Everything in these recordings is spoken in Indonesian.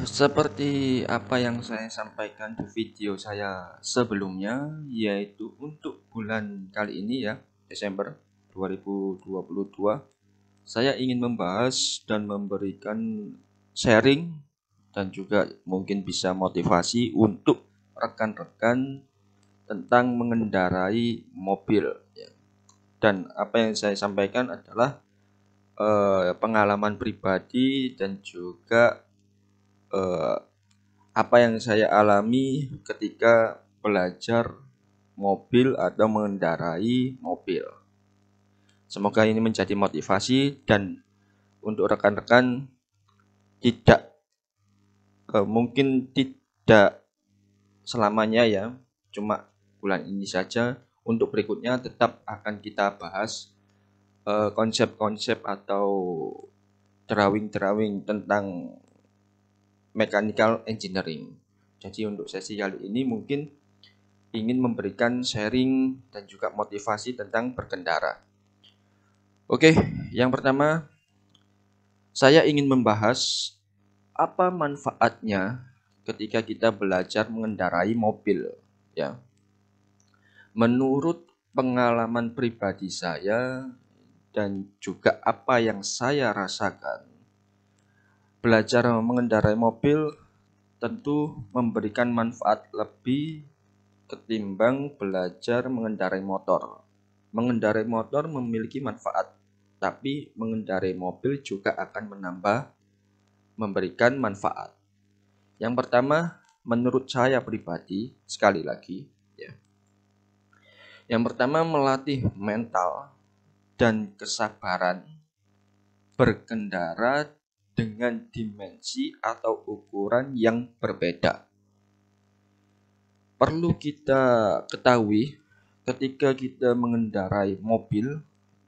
Seperti apa yang saya sampaikan di video saya sebelumnya, yaitu untuk bulan kali ini ya, Desember 2022, saya ingin membahas dan memberikan sharing dan juga mungkin bisa motivasi untuk rekan-rekan tentang mengendarai mobil ya. Dan apa yang saya sampaikan adalah pengalaman pribadi dan juga eh, apa yang saya alami ketika belajar mobil atau mengendarai mobil. Semoga ini menjadi motivasi dan untuk rekan-rekan tidak mungkin tidak selamanya ya, cuma bulan ini saja. Untuk berikutnya tetap akan kita bahas konsep-konsep atau drawing-drawing tentang mechanical engineering. Jadi untuk sesi kali ini mungkin ingin memberikan sharing dan juga motivasi tentang berkendara. Oke, yang pertama saya ingin membahas apa manfaatnya ketika kita belajar mengendarai mobil ya. Menurut pengalaman pribadi saya dan juga apa yang saya rasakan, belajar mengendarai mobil tentu memberikan manfaat lebih ketimbang belajar mengendarai motor. Mengendarai motor memiliki manfaat, tapi mengendarai mobil juga akan memberikan manfaat. Yang pertama, menurut saya pribadi, sekali lagi, ya. Yang pertama melatih mental dan kesabaran berkendara dengan dimensi atau ukuran yang berbeda. Perlu kita ketahui ketika kita mengendarai mobil,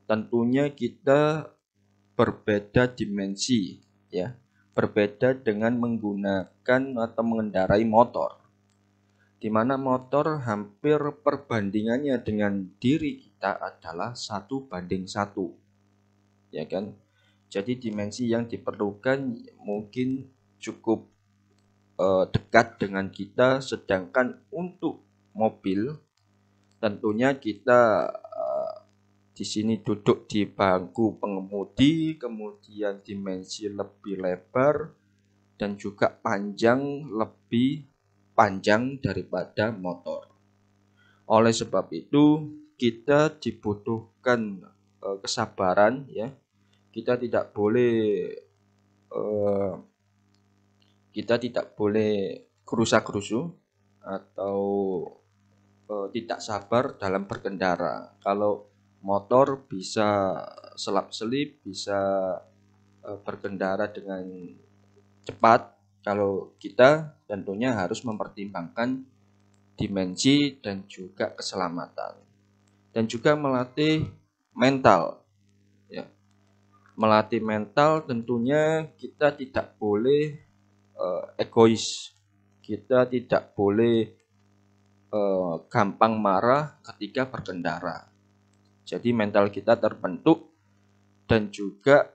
tentunya kita berbeda dimensi ya, berbeda dengan menggunakan atau mengendarai motor, di mana motor hampir perbandingannya dengan diri kita adalah 1:1, ya kan? Jadi dimensi yang diperlukan mungkin cukup dekat dengan kita, sedangkan untuk mobil tentunya kita di sini duduk di bangku pengemudi, kemudian dimensi lebih lebar dan juga lebih panjang daripada motor. Oleh sebab itu kita dibutuhkan kesabaran ya. Kita tidak boleh gerusa-gerusu atau tidak sabar dalam berkendara. Kalau motor bisa selap-selip, bisa berkendara dengan cepat. Kalau kita tentunya harus mempertimbangkan dimensi dan juga keselamatan. Dan juga melatih mental. Ya. Melatih mental tentunya kita tidak boleh egois. Kita tidak boleh gampang marah ketika berkendara. Jadi mental kita terbentuk dan juga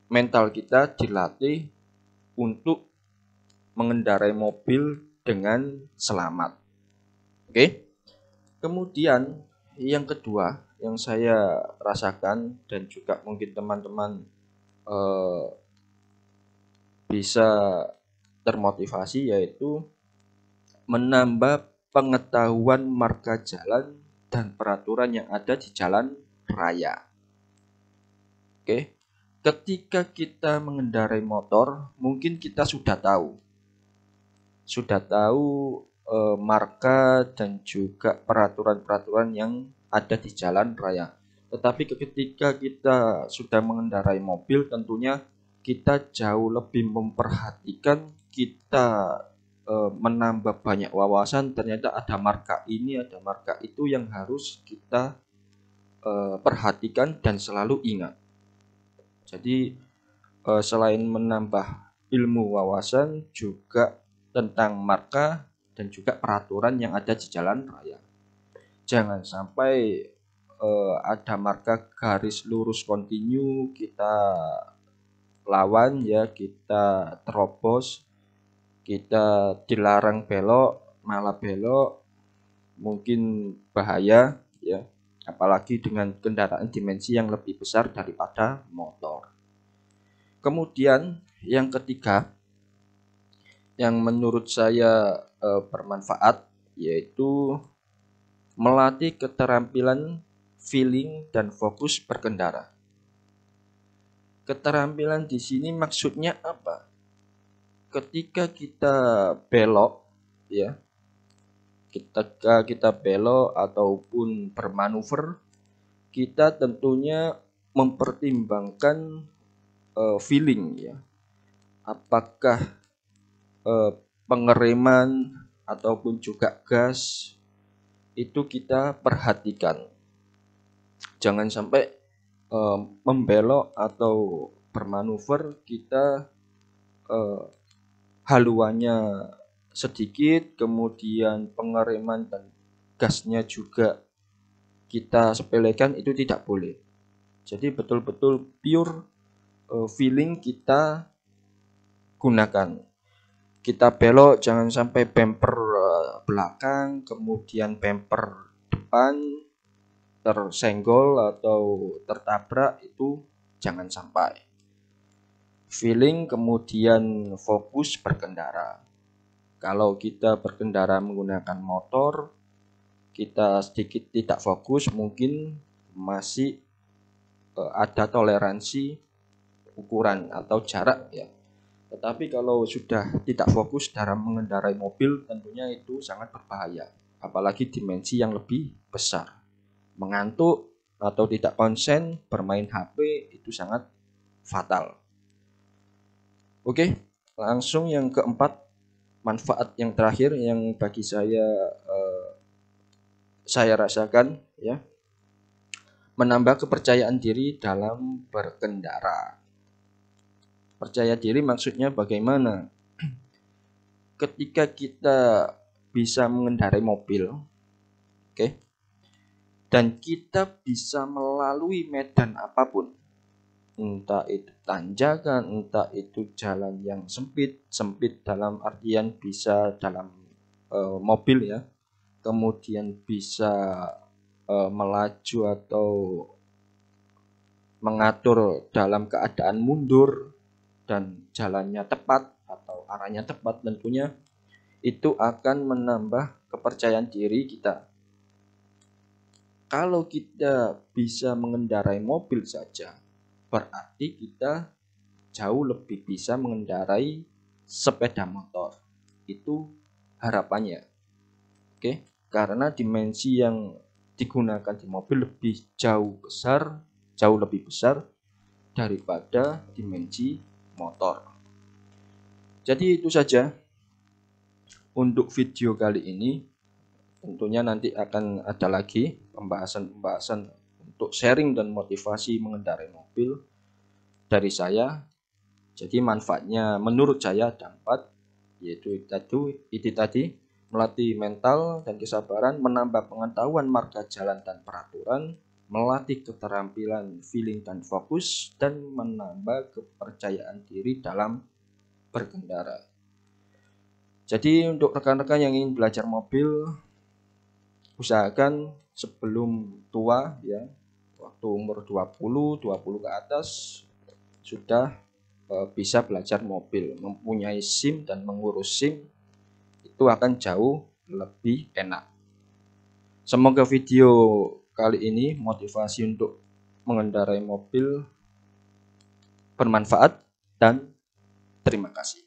mental kita dilatih untuk mengendarai mobil dengan selamat. Oke. Kemudian yang kedua yang saya rasakan dan juga mungkin teman-teman bisa termotivasi, yaitu menambah pengetahuan marka jalan dan peraturan yang ada di jalan raya. Oke. Ketika kita mengendarai motor, mungkin kita sudah tahu marka dan juga peraturan-peraturan yang ada di jalan raya. Tetapi ketika kita sudah mengendarai mobil, tentunya kita jauh lebih memperhatikan, kita menambah banyak wawasan. Ternyata ada marka ini, ada marka itu yang harus kita perhatikan dan selalu ingat. Jadi selain menambah ilmu wawasan, juga tentang marka dan juga peraturan yang ada di jalan raya. Jangan sampai ada marka garis lurus kontinu, kita lawan ya, kita terobos, kita dilarang belok, malah belok, mungkin bahaya ya, apalagi dengan kendaraan dimensi yang lebih besar daripada motor. Kemudian yang ketiga yang menurut saya bermanfaat, yaitu melatih keterampilan feeling dan fokus berkendara. Keterampilan di sini maksudnya apa? Ketika kita belok ya, ketika kita belok ataupun bermanuver, kita tentunya mempertimbangkan feeling ya. Apakah pengereman ataupun juga gas itu kita perhatikan. Jangan sampai membelok atau bermanuver kita haluannya sedikit, kemudian pengereman dan gasnya juga kita sepelekan, itu tidak boleh. Jadi betul-betul pure feeling kita gunakan. Kita belok jangan sampai bumper belakang, kemudian bumper depan tersenggol atau tertabrak, itu jangan sampai. Feeling kemudian fokus berkendara. Kalau kita berkendara menggunakan motor, kita sedikit tidak fokus, mungkin masih ada toleransi ukuran atau jarak ya. Tetapi kalau sudah tidak fokus dalam mengendarai mobil, tentunya itu sangat berbahaya, apalagi dimensi yang lebih besar. Mengantuk atau tidak konsen bermain HP itu sangat fatal. Oke, langsung yang keempat, manfaat yang terakhir yang bagi saya rasakan ya, menambah kepercayaan diri dalam berkendara. Percaya diri maksudnya bagaimana? Ketika kita bisa mengendarai mobil, oke, dan kita bisa melalui medan apapun, entah itu tanjakan, entah itu jalan yang sempit dalam artian bisa dalam mobil ya, kemudian bisa melaju atau mengatur dalam keadaan mundur dan jalannya tepat atau arahnya tepat, tentunya itu akan menambah kepercayaan diri kita. Kalau kita bisa mengendarai mobil saja, berarti kita jauh lebih bisa mengendarai sepeda motor. Itu harapannya. Oke, karena dimensi yang digunakan di mobil jauh lebih besar daripada dimensi motor. Jadi itu saja untuk video kali ini. Tentunya nanti akan ada lagi pembahasan untuk sharing dan motivasi mengendarai mobil dari saya. Jadi manfaatnya menurut saya ada 4, yaitu itu tadi, melatih mental dan kesabaran, menambah pengetahuan marka jalan dan peraturan, melatih keterampilan feeling dan fokus, dan menambah kepercayaan diri dalam berkendara. Jadi untuk rekan-rekan yang ingin belajar mobil, usahakan sebelum tua ya, waktu umur 20 ke atas sudah bisa belajar mobil, mempunyai SIM dan mengurus SIM, itu akan jauh lebih enak. Semoga video kali ini motivasi untuk mengendarai mobil bermanfaat, dan terima kasih.